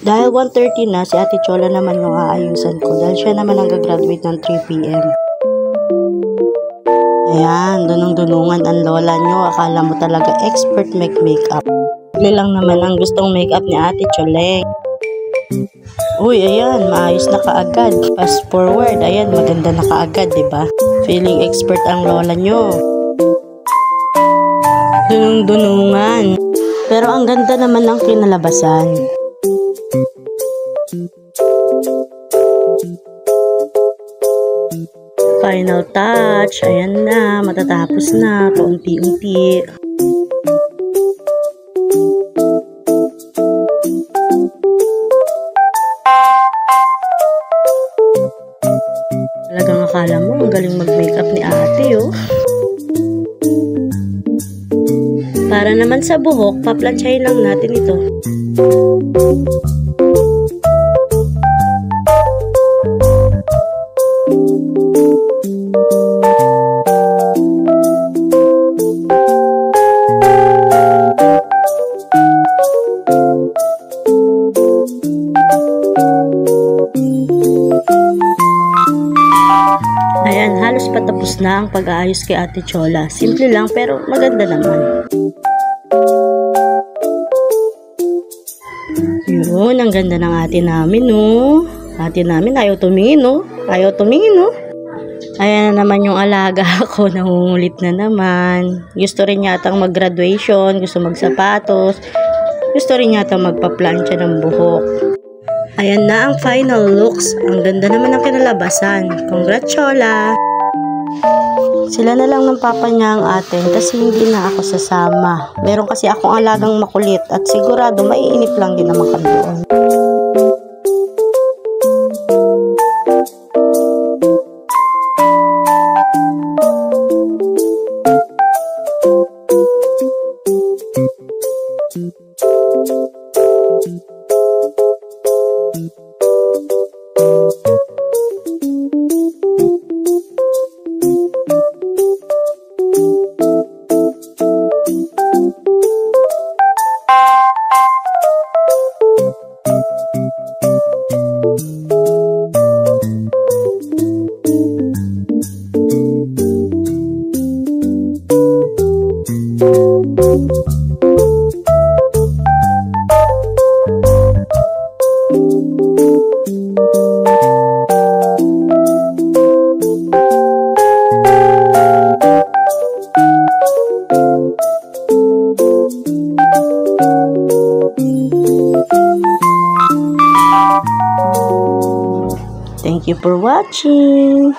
Dahil 1:30 na, si Ate Chola naman yung aayusan ko. Dahil siya naman ang gagraduate ng 3 p.m. Ayan, dunong-dunungan ang lola nyo. Akala mo talaga expert make-makeup. Bili lang naman ang gustong makeup ni Ate Choleng. Uy, ayan, maayos na kaagad. Fast forward, ayan, maganda na kaagad, diba? Feeling expert ang lola nyo. Dunong-dunungan. Pero ang ganda naman ng kinalabasan. Final touch. Ayan na, matatapos na, paunti-unti. Talagang akala mo, ang galing mag-makeup ni ate, oh. Para naman sa buhok, paplansyahin lang natin ito. Ayan, halos patapos na ang pag-aayos kay Ate Chola. Simple lang pero maganda naman. Yun, ang ganda ng ate namin, no? Ate namin, ayaw tumingin, no? Ayaw tumingin, no? Ayan na naman yung alaga ko, nangungulit na naman. Gusto rin yatang mag-graduation, gusto magsapatos, gusto rin yatang magpa-plancha ng buhok. Ayan na ang final looks. Ang ganda naman ng kinalabasan. Congrats, Chola! Sila na lang ng papa niya ang atin kasi hindi na ako sasama. Meron kasi akong alagang makulit at sigurado maiinip lang din naman kami doon. Thank you for watching.